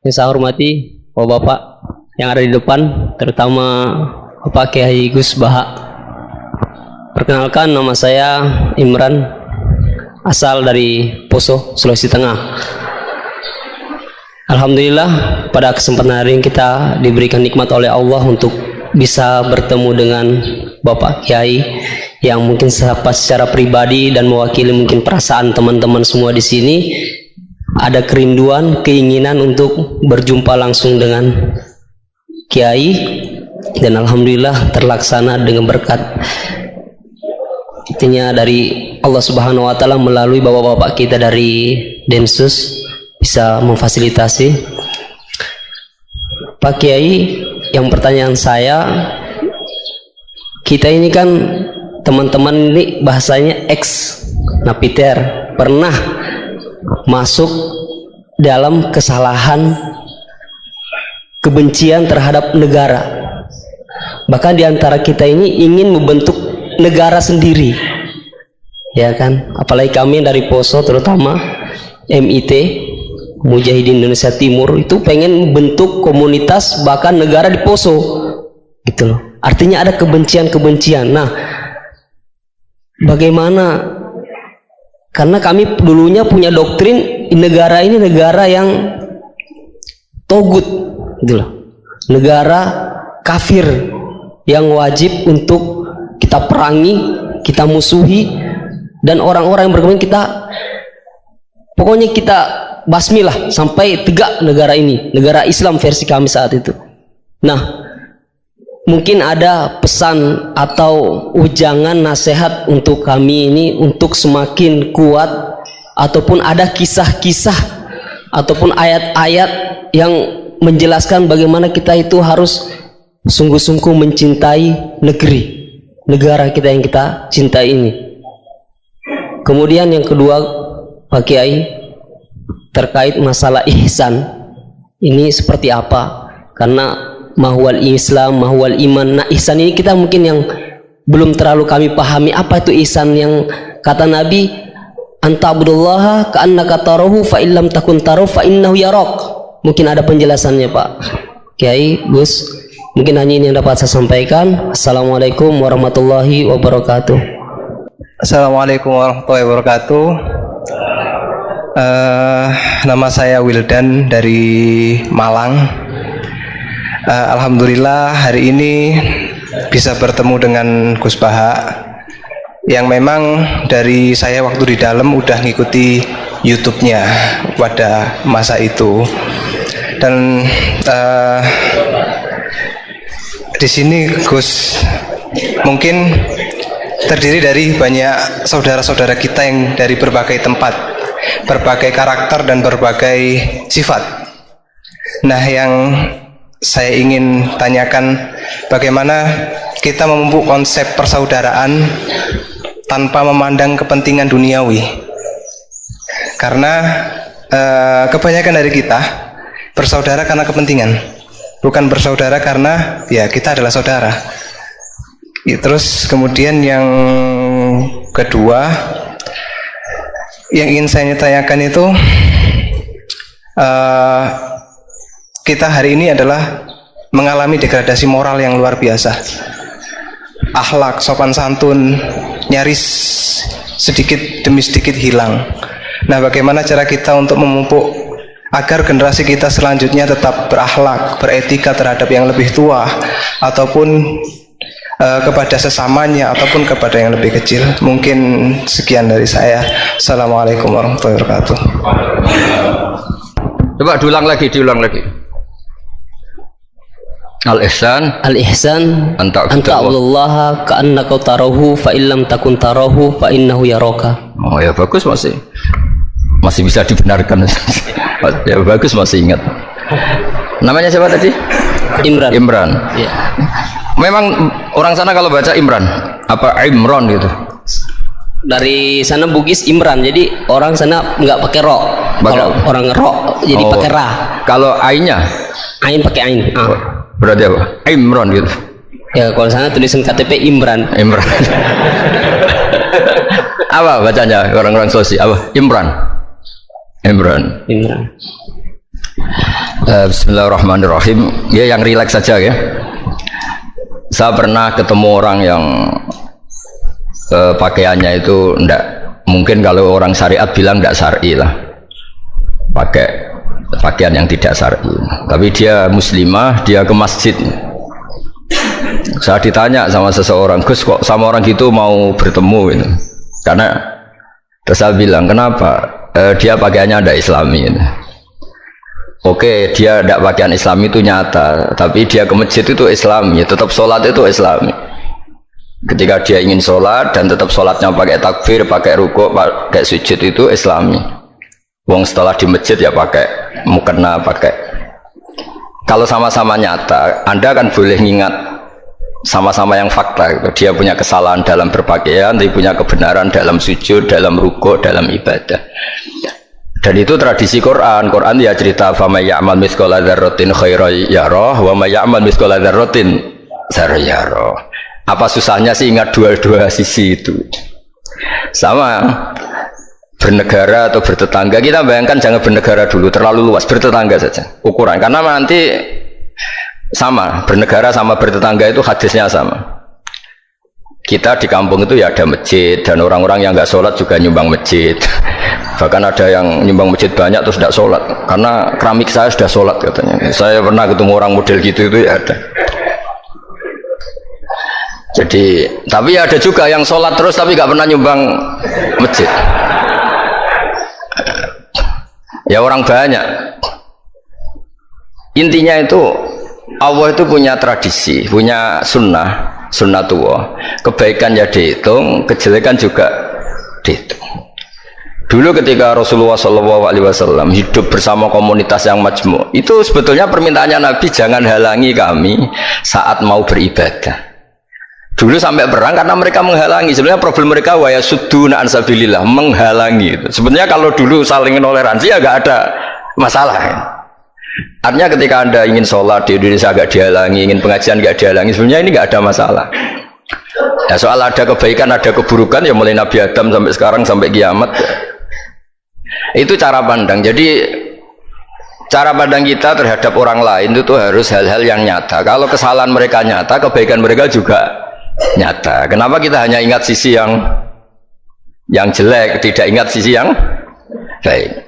Yang saya hormati Bapak-bapak yang ada di depan, terutama Bapak Kiai Gus Baha. Perkenalkan, nama saya Imran, asal dari Poso, Sulawesi Tengah. Alhamdulillah pada kesempatan hari ini kita diberikan nikmat oleh Allah untuk bisa bertemu dengan Bapak Kiai yang mungkin secara pribadi dan mewakili mungkin perasaan teman-teman semua di sini. Ada kerinduan, keinginan untuk berjumpa langsung dengan Kiai, dan alhamdulillah terlaksana dengan berkat intinya dari Allah Subhanahu wa taala melalui bapak-bapak kita dari Densus bisa memfasilitasi. Pak Kiai, yang pertanyaan saya, kita ini kan teman-teman ini bahasanya ex napiter, pernah masuk dalam kesalahan kebencian terhadap negara. Bahkan diantara kita ini ingin membentuk negara sendiri, ya kan? Apalagi kami dari Poso, terutama MIT Mujahidin Indonesia Timur, itu pengen membentuk komunitas bahkan negara di Poso, gitu loh. Artinya ada kebencian-kebencian. Nah, bagaimana? Karena kami dulunya punya doktrin negara ini negara yang togut, gitu loh. Negara kafir yang wajib untuk kita perangi, kita musuhi, dan orang-orang yang berkembang kita, pokoknya kita basmilah sampai tegak negara ini, negara Islam versi kami saat itu. Nah, mungkin ada pesan atau ujangan nasihat untuk kami ini untuk semakin kuat, ataupun ada kisah-kisah ataupun ayat-ayat yang menjelaskan bagaimana kita itu harus sungguh-sungguh mencintai negara kita yang kita cintai ini. Kemudian yang kedua, Pak Kiai, terkait masalah ihsan ini seperti apa? Karena mahwal Islam, mahwal iman. Nah, ihsan ini kita mungkin yang belum terlalu kami pahami. Apa itu ihsan yang kata Nabi, anta'budullaha ka'annaka tarahu fa illam takun tarahu fa innahu yarak. Mungkin ada penjelasannya, Pak Kiai, Gus. Mungkin hanya ini yang dapat saya sampaikan. Assalamualaikum warahmatullahi wabarakatuh. Assalamualaikum warahmatullahi wabarakatuh. Nama saya Wildan dari Malang. Alhamdulillah hari ini bisa bertemu dengan Gus Baha, yang memang dari saya waktu di dalam udah ngikuti YouTube-nya pada masa itu. Dan di sini Gus mungkin terdiri dari banyak saudara-saudara kita yang dari berbagai tempat, berbagai karakter dan berbagai sifat. Nah, yang saya ingin tanyakan, bagaimana kita memupuk konsep persaudaraan tanpa memandang kepentingan duniawi. Karena kebanyakan dari kita bersaudara karena kepentingan, bukan bersaudara karena ya kita adalah saudara. Terus kemudian yang kedua yang ingin saya tanyakan itu, kita hari ini adalah mengalami degradasi moral yang luar biasa. Akhlak, sopan santun nyaris sedikit demi sedikit hilang. Nah, bagaimana cara kita untuk memupuk agar generasi kita selanjutnya tetap berakhlak, beretika terhadap yang lebih tua, ataupun kepada sesamanya, ataupun kepada yang lebih kecil. Mungkin sekian dari saya. Assalamualaikum warahmatullahi wabarakatuh. Coba diulang lagi. Al-ihsan anta'budallaha ka'annaka tarahu fa illam takun tarahu fa innahu yaraka. Oh ya, bagus, masih bisa dibenarkan. Ya bagus, masih ingat. Namanya siapa tadi? Imran. Ya. Memang orang sana kalau baca Imran apa Imron gitu? Dari sana Bugis Imran, jadi orang sana nggak pakai ro. Kalau orang ro jadi pakai ra. Kalau ainnya? Ain pakai ain. Berarti apa? Imron gitu. Ya, kalau sana tulisan KTP Imran. Apa bacanya orang-orang Sulawesi? Apa? Imran. Bismillahirrahmanirrahim. Ya yang rileks saja ya. Saya pernah ketemu orang yang pakaiannya itu ndak, mungkin kalau orang syariat bilang ndak syar'i lah, pakai pakaian yang tidak syar'i. Tapi dia muslimah, dia ke masjid. Saya ditanya sama seseorang, Gus kok sama orang gitu mau bertemu gitu. Karena terus saya bilang kenapa? Dia pakaiannya ada Islami gitu. Oke, dia tidak pakaian Islam itu nyata, tapi dia ke masjid itu Islami, tetap sholat itu Islami. Ketika dia ingin sholat dan tetap sholatnya pakai takbir, pakai rukuk, pakai sujud itu Islami. Wong setelah di masjid ya pakai mukena, pakai. Kalau sama-sama nyata, Anda kan boleh ngingat sama-sama yang fakta. Gitu. Dia punya kesalahan dalam berpakaian, dia punya kebenaran dalam sujud, dalam rukuk, dalam ibadah. Dan itu tradisi Quran. Quran ya cerita fama ya'mal mithqala dzarratin khairan yarah wa may ya'mal mithqala dzarratin syarran yarah. Apa susahnya sih ingat dua-dua sisi itu? Sama bernegara atau bertetangga, kita bayangkan jangan bernegara dulu, terlalu luas, bertetangga saja ukuran. Karena nanti sama, bernegara sama bertetangga itu hadisnya sama. Kita di kampung itu ya ada masjid, dan orang-orang yang nggak sholat juga nyumbang masjid. Bahkan ada yang nyumbang masjid banyak terus tidak sholat karena keramik saya sudah sholat katanya. Saya pernah ketemu orang model gitu itu ya ada. Jadi tapi ada juga yang sholat terus tapi nggak pernah nyumbang masjid. Ya orang banyak. Intinya itu Allah itu punya tradisi, punya sunnatullah. Kebaikan ya dihitung, kejelekan juga dihitung. Dulu ketika Rasulullah SAW hidup bersama komunitas yang majmu', itu sebetulnya permintaannya Nabi, jangan halangi kami saat mau beribadah. Dulu sampai perang karena mereka menghalangi. Sebenarnya problem mereka wa yasudduna an sabilillah, menghalangi. Sebenarnya kalau dulu saling toleransi ya gak ada masalah. Artinya ketika Anda ingin sholat di Indonesia gak dihalangi, ingin pengajian gak dihalangi, sebenarnya ini gak ada masalah. Ya soal ada kebaikan, ada keburukan ya mulai Nabi Adam sampai sekarang sampai kiamat. Itu cara pandang. Jadi cara pandang kita terhadap orang lain itu harus hal-hal yang nyata. Kalau kesalahan mereka nyata, kebaikan mereka juga nyata. Kenapa kita hanya ingat sisi yang jelek, tidak ingat sisi yang baik?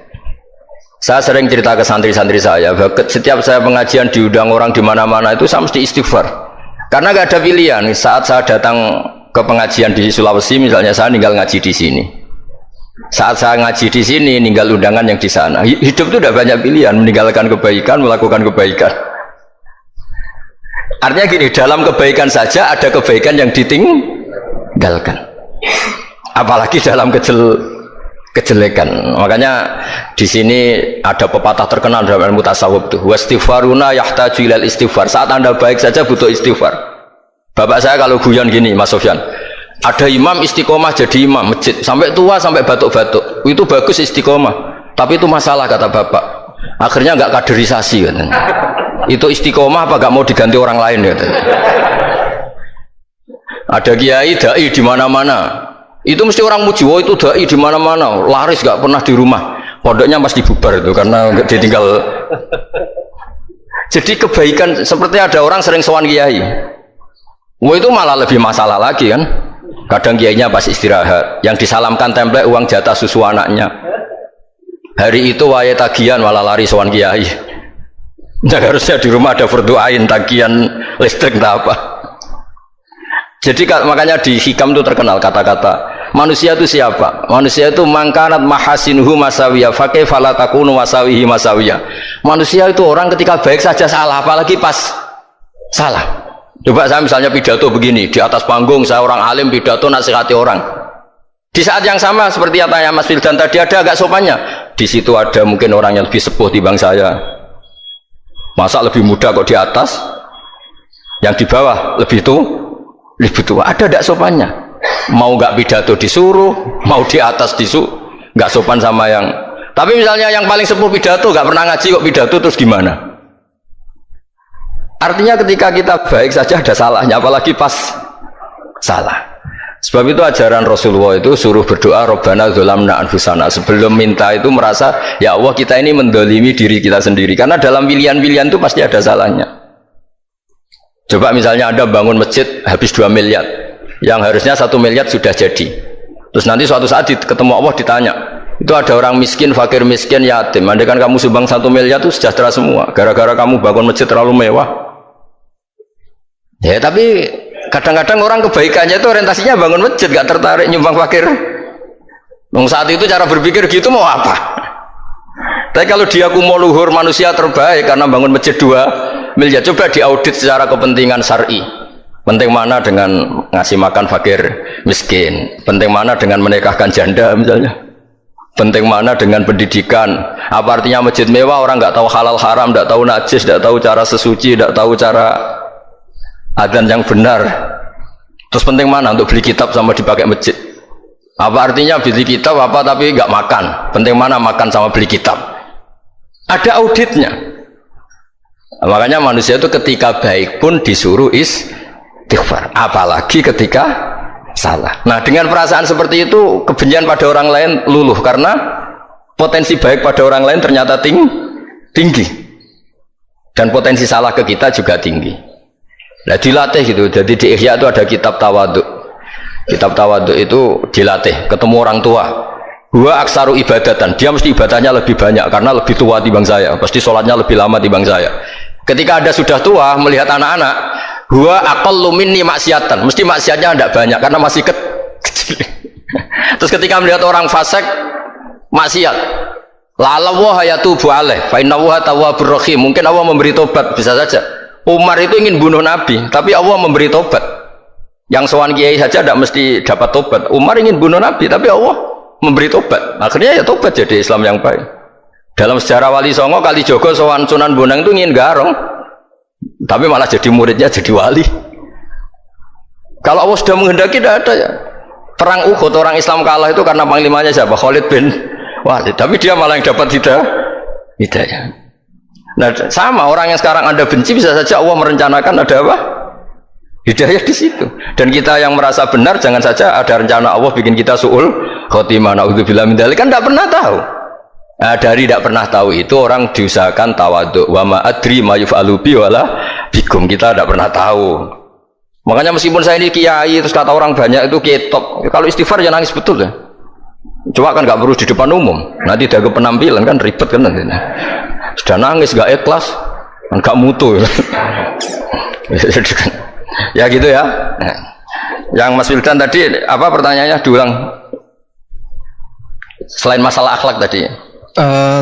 Saya sering cerita ke santri-santri saya, setiap saya pengajian diundang orang di mana-mana itu saya mesti istighfar. Karena gak ada pilihan. Saat saya datang ke pengajian di Sulawesi misalnya, saya tinggal ngaji di sini. Saat saya ngaji di sini, ninggal undangan yang di sana. Hidup itu udah banyak pilihan, meninggalkan kebaikan, melakukan kebaikan. Artinya gini, dalam kebaikan saja ada kebaikan yang ditinggalkan. Apalagi dalam kejelekan. Makanya di sini ada pepatah terkenal dalam ilmu tasawuf tuh, wastighfaruna yahtaju ilal istighfar. Saat Anda baik saja butuh istighfar. Bapak saya kalau guyon gini, Mas Sofyan, ada imam istiqomah jadi imam masjid sampai tua sampai batuk-batuk, itu bagus istiqomah, tapi itu masalah kata bapak, akhirnya nggak kaderisasi katanya. Itu istiqomah apa nggak mau diganti orang lain katanya. Ada kiai dai di mana-mana, itu mesti orang muji, oh itu dai di mana-mana, laris nggak pernah di rumah, pondoknya pasti bubar itu karena ditinggal. Jadi kebaikan seperti ada orang sering sowan kiai, wah itu malah lebih masalah lagi kan. Kadang kiainya pas istirahat, yang disalamkan template uang jatah susu anaknya. Hari itu waya tagihan malah lari sowan kiai. Nah, harusnya di rumah ada berdoain tagihan listrik entah apa. Jadi makanya di hikam itu terkenal kata-kata manusia itu siapa? Manusia itu mangkanat mahasinuhu masawiyah fakih falatakunu masawihi masawiyah. Manusia itu orang ketika baik saja salah, apalagi pas salah. Coba saya misalnya pidato begini, di atas panggung saya orang alim pidato nasihati orang. Di saat yang sama seperti katanya Mas Wildan tadi, ada agak sopannya. Di situ ada mungkin orang yang lebih sepuh timbang saya. Masa lebih muda kok di atas? Yang di bawah lebih tua. Ada agak sopannya. Mau nggak pidato disuruh, mau di atas disuruh, nggak sopan sama yang. Tapi misalnya yang paling sepuh pidato nggak pernah ngaji kok pidato, terus gimana? Artinya ketika kita baik saja ada salahnya, apalagi pas salah. Sebab itu ajaran Rasulullah itu suruh berdoa Rabbana dzolamna anfusana. Sebelum minta itu merasa ya Allah kita ini mendolimi diri kita sendiri. Karena dalam pilihan-pilihan itu pasti ada salahnya. Coba misalnya Anda bangun masjid habis 2 miliar, yang harusnya 1 miliar sudah jadi. Terus nanti suatu saat ketemu Allah ditanya, itu ada orang miskin, fakir miskin, yatim. Andai kan kamu sumbang 1 miliar itu sejahtera semua. Gara-gara kamu bangun masjid terlalu mewah. Ya tapi kadang-kadang orang kebaikannya itu orientasinya bangun masjid, gak tertarik nyumbang fakir. Saat itu cara berpikir gitu mau apa? Tapi kalau dia kumo luhur manusia terbaik karena bangun masjid 2 miliar, coba diaudit secara kepentingan syar'i. Penting mana dengan ngasih makan fakir miskin? Penting mana dengan menikahkan janda misalnya? Penting mana dengan pendidikan? Apa artinya masjid mewah orang nggak tahu halal haram, nggak tahu najis, nggak tahu cara sesuci, nggak tahu cara adzan yang benar? Terus penting mana untuk beli kitab sama dipakai masjid? Apa artinya beli kitab apa tapi nggak makan? Penting mana makan sama beli kitab? Ada auditnya. Makanya manusia itu ketika baik pun disuruh istighfar, apalagi ketika salah. Nah dengan perasaan seperti itu kebencian pada orang lain luluh karena potensi baik pada orang lain ternyata tinggi dan potensi salah ke kita juga tinggi. Nah dilatih gitu. Jadi di Ihya itu ada kitab tawaduk. Kitab tawaduk itu dilatih ketemu orang tua. Huwa aksaru ibadatan, dia mesti ibadahnya lebih banyak karena lebih tua timbang saya, pasti sholatnya lebih lama timbang saya. Ketika Anda sudah tua melihat anak-anak, huwa aqallu minni maksiatan, mesti maksiatnya tidak banyak karena masih kecil. Terus ketika melihat orang fasik maksiat, la'alla wa yatubu alaih fa innahu tawwabur rahim, mungkin Allah memberi tobat, bisa saja. Umar itu ingin bunuh Nabi, tapi Allah memberi tobat. Yang sowan kiai saja tidak mesti dapat tobat. Umar ingin bunuh Nabi, tapi Allah memberi tobat. Akhirnya ya tobat jadi Islam yang baik. Dalam sejarah Wali Songo, Kalijogo sowan Sunan Bonang itu ingin garong, tapi malah jadi muridnya jadi wali. Kalau Allah sudah menghendaki tidak ada ya. Perang Uhud orang Islam kalah itu karena panglimanya siapa? Khalid bin Walid. Tapi dia malah yang dapat hidayah. Nah sama orang yang sekarang Anda benci bisa saja Allah merencanakan ada apa? Hidayah di situ. Dan kita yang merasa benar jangan saja ada rencana Allah bikin kita su'ul khotimah, na'udzubillah min dzalik, kan tidak pernah tahu. Nah, dari tidak pernah tahu itu orang diusahakan tawaduk. Wa ma adri ma yuf'alu bi wala bikum, kita tidak pernah tahu. Makanya meskipun saya ini kiai terus kata orang banyak itu ketok, kalau istighfar ya nangis betul ya. Coba kan nggak perlu di depan umum, nanti ada penampilan kan ribet kan nanti. Sudah nangis nggak ikhlas, kan nggak mutu. Ya gitu ya. Yang Mas Wildan tadi apa pertanyaannya diulang? Selain masalah akhlak tadi.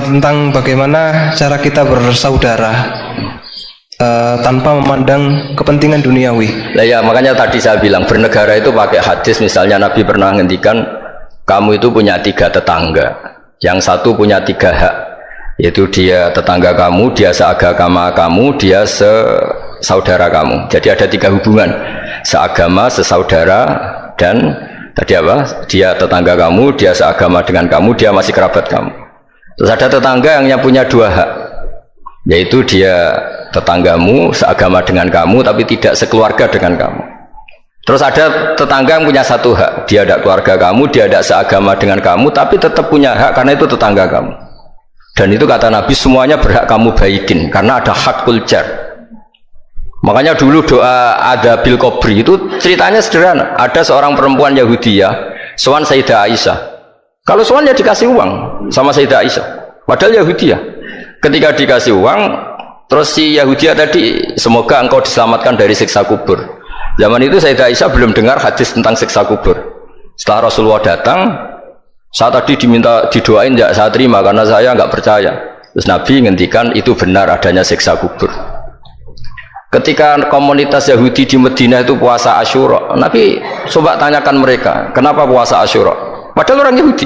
Tentang bagaimana cara kita bersaudara tanpa memandang kepentingan duniawi. Nah ya makanya tadi saya bilang bernegara itu pakai hadis, misalnya Nabi pernah ngendikan kamu itu punya 3 tetangga, yang satu punya 3 hak, yaitu dia tetangga kamu, dia seagama kamu, dia sesaudara kamu. Jadi ada 3 hubungan, seagama, sesaudara, dan tadi apa? Dia tetangga kamu, dia seagama dengan kamu, dia masih kerabat kamu. Terus ada tetangga yang punya 2 hak, yaitu dia tetanggamu, seagama dengan kamu, tapi tidak sekeluarga dengan kamu. Terus ada tetangga yang punya 1 hak, dia tidak keluarga kamu, dia tidak seagama dengan kamu, tapi tetap punya hak karena itu tetangga kamu. Dan itu kata Nabi semuanya berhak kamu baikin, karena ada hakul jar. Makanya dulu doa ada bil kubri itu ceritanya sederhana. Ada seorang perempuan Yahudiyah sowan Sayyidah Aisyah. Kalau sowan ya dikasih uang sama Sayyidah Aisyah, padahal Yahudiyah. Ketika dikasih uang, terus si Yahudiyah tadi, semoga engkau diselamatkan dari siksa kubur. Zaman itu Sayyidah Aisyah belum dengar hadis tentang siksa kubur. Setelah Rasulullah datang, saya tadi diminta didoain, ya saya terima karena saya nggak percaya. Terus Nabi ngendikan itu benar adanya siksa kubur. Ketika komunitas Yahudi di Madinah itu puasa Asyura, Nabi coba tanyakan mereka, kenapa puasa Asyura? Padahal orang Yahudi.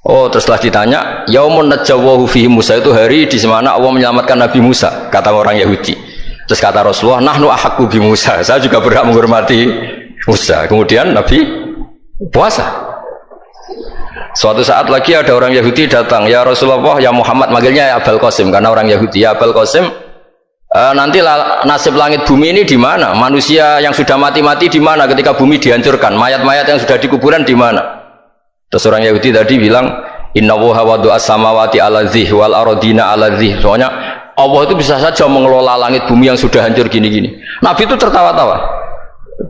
Oh, terus setelah ditanya, Yaumun najjawahu fihi Musa, itu hari di mana Allah menyelamatkan Nabi Musa, kata orang Yahudi. Terus kata Rasulullah, nahnu ahaqqu bi Musa, saya juga berhak menghormati Musa. Kemudian Nabi puasa. Suatu saat lagi ada orang Yahudi datang, ya Rasulullah, ya Muhammad, manggilnya ya Abul Qasim karena orang Yahudi, ya Abul Qasim, nanti nasib langit bumi ini di mana? Manusia yang sudah mati-mati di mana ketika bumi dihancurkan? Mayat-mayat yang sudah di kuburan di mana? Terus orang Yahudi tadi bilang, Inna woha wadu as-samawati ala zih wal arodina ala zih. Soalnya Allah itu bisa saja mengelola langit bumi yang sudah hancur gini-gini. Nabi itu tertawa-tawa.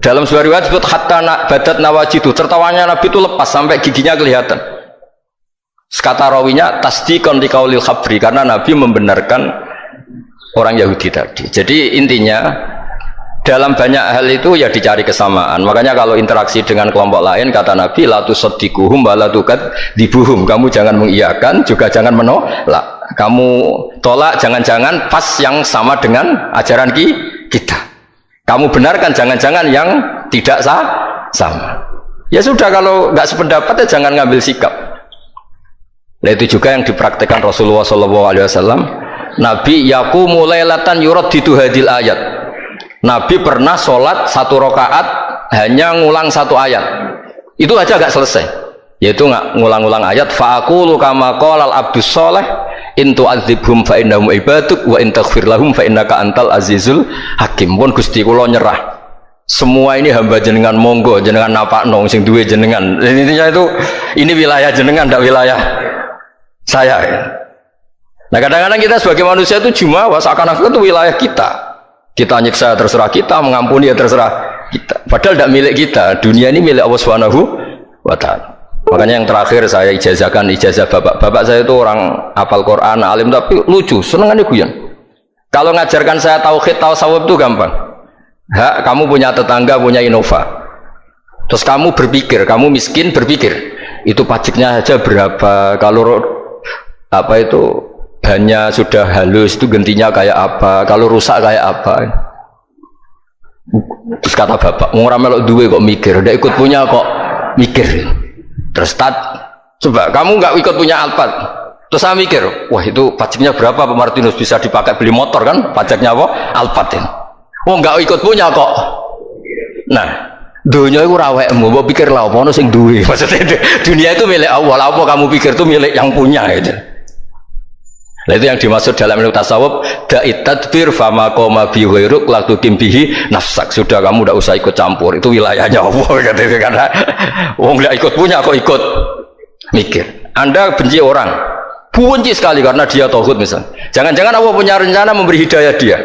Dalam sebuah riwayat disebut hatta badat nawajidu. Tertawanya Nabi itu lepas sampai giginya kelihatan. Kata rawinya tasdiqan liqaulil khabri, karena Nabi membenarkan orang Yahudi tadi. Jadi intinya dalam banyak hal itu ya dicari kesamaan. Makanya kalau interaksi dengan kelompok lain kata Nabi la tusaddiquhum wa la tukadzibuhum. Kamu jangan mengiyakan juga jangan menolak. Kamu tolak jangan-jangan pas yang sama dengan ajaran kita. Kamu benarkan jangan-jangan yang tidak sama. Ya sudah, kalau nggak sependapat ya jangan ngambil sikap. Nah itu juga yang dipraktekkan Rasulullah SAW. Nabi yaqumu lailatan yuraddidu hadil ayat. Nabi pernah sholat 1 rakaat hanya ngulang 1 ayat. Itu aja gak selesai. Yaitu ngulang-ulang ayat. Fa'aqulu kama qalal abdus sholeh in tu'adzibhum fa innahum ibaduk wa in taghfir lahum fa innaka antal azizul hakim. Pun Gusti kula nyerah. Semua ini hamba jenengan, monggo jenengan napakno sing duwe jenengan. Intinya itu ini wilayah jenengan, ndak wilayah saya. Nah kadang-kadang kita sebagai manusia itu jumawa seakan-akan itu wilayah kita. Kita nyiksa terserah kita, mengampuni ya terserah kita. Padahal tidak milik kita. Dunia ini milik Allah Subhanahu wa Ta'ala. Makanya yang terakhir saya ijazahkan ijazah bapak. Bapak saya itu orang hafal Quran, alim tapi lucu, senengannya guyon. Kalau ngajarkan saya tauhid, tasawuf itu gampang. Hak, kamu punya tetangga, punya Innova. Terus kamu berpikir, kamu miskin berpikir, itu pajaknya saja berapa? Kalau apa itu bannya sudah halus itu gantinya kayak apa, kalau rusak kayak apa. Terus kata bapak, orang melok duwe kok mikir, udah ikut punya kok mikir. Terus coba kamu nggak ikut punya Alphard, terus saya mikir, wah itu pajaknya berapa Pak Martinus, bisa dipakai beli motor kan, pajaknya apa? Alphard ini. Oh nggak ikut punya kok. Nah dunia itu rawekmu, mau pikir lah apa sing duwe. Maksudnya dunia itu milik Allah, apa kamu pikir itu milik yang punya gitu. Nah itu yang dimaksud dalam ilmu tasawuf, da'it tadbir fama qoma bi ghairuk la tuqim bihi nafsak. Sudah kamu tidak usah ikut campur, itu wilayahnya Allah katanya. Karena wong nggak ikut punya kok ikut mikir. Anda benci orang, benci sekali karena dia tauhid misalnya. Jangan-jangan Allah punya rencana memberi hidayah dia,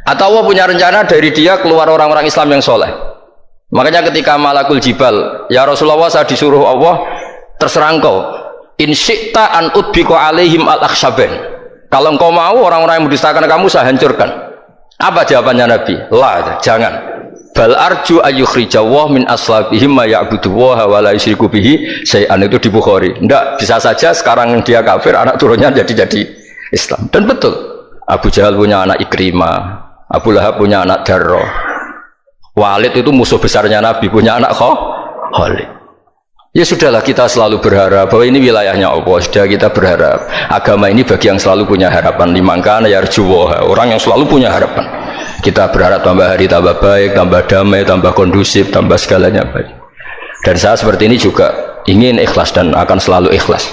atau Allah punya rencana dari dia keluar orang-orang Islam yang soleh. Makanya ketika malakul jibal, ya Rasulullah saya disuruh Allah, terserah engkau, in syi'ta an udbiko alaihim al-akhshaben. Kalau engkau mau orang-orang yang mendustakan kamu saya hancurkan. Apa jawabannya Nabi? La, jangan. Bal arju ayyukhrijawah min aslabihim ma ya'budu wa la yusyriku bihi syai'an. Itu di Bukhari. Enggak, bisa saja sekarang dia kafir, anak turunnya jadi Islam. Dan betul, Abu Jahal punya anak Ikrimah, Abu Lahab punya anak Darro, Walid itu musuh besarnya Nabi, punya anak Khalid. Ya sudahlah, kita selalu berharap bahwa ini wilayahnya Allah. Sudah kita berharap agama ini bagi yang selalu punya harapan, limangkana yarjuwa, orang yang selalu punya harapan. Kita berharap tambah hari tambah baik, tambah damai, tambah kondusif, tambah segalanya baik. Dan saya seperti ini juga ingin ikhlas dan akan selalu ikhlas.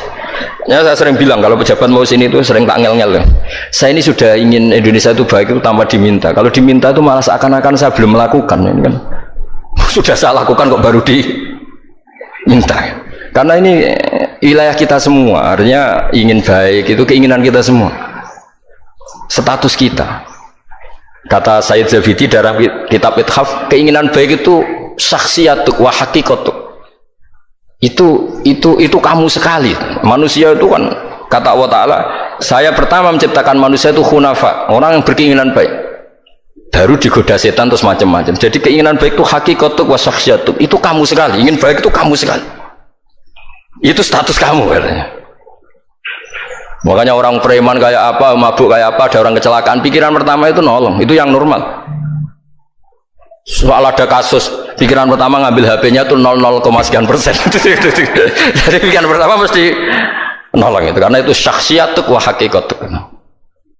Ya, saya sering bilang kalau pejabat mau sini itu sering tak ngel-ngel. Saya ini sudah ingin Indonesia itu baik itu tanpa diminta. Kalau diminta itu malah seakan-akan saya belum melakukan, ini kan. Sudah saya lakukan kok baru minta, karena ini wilayah kita semua, artinya ingin baik itu keinginan kita semua, status kita. Kata Said Zabidi dalam kitab Ithaf, keinginan baik itu syakhsiyatuk wa hakikatuk. Itu kamu sekali. Manusia itu kan kata Allah Ta'ala, saya pertama menciptakan manusia itu khunafa, orang yang berkeinginan baik. Baru digoda setan terus macam-macam. Jadi keinginan baik itu hakikatuk wa syakhsiyatuk. Itu kamu sekali. Ingin baik itu kamu sekali. Itu status kamu katanya. Makanya orang preman kayak apa, mabuk kayak apa, ada orang kecelakaan, pikiran pertama itu nolong. Itu yang normal. Soal ada kasus, pikiran pertama ngambil HP-nya itu 0,0%. Jadi pikiran pertama mesti nolong itu, karena itu syakhsiyatuk wa hakikatuk.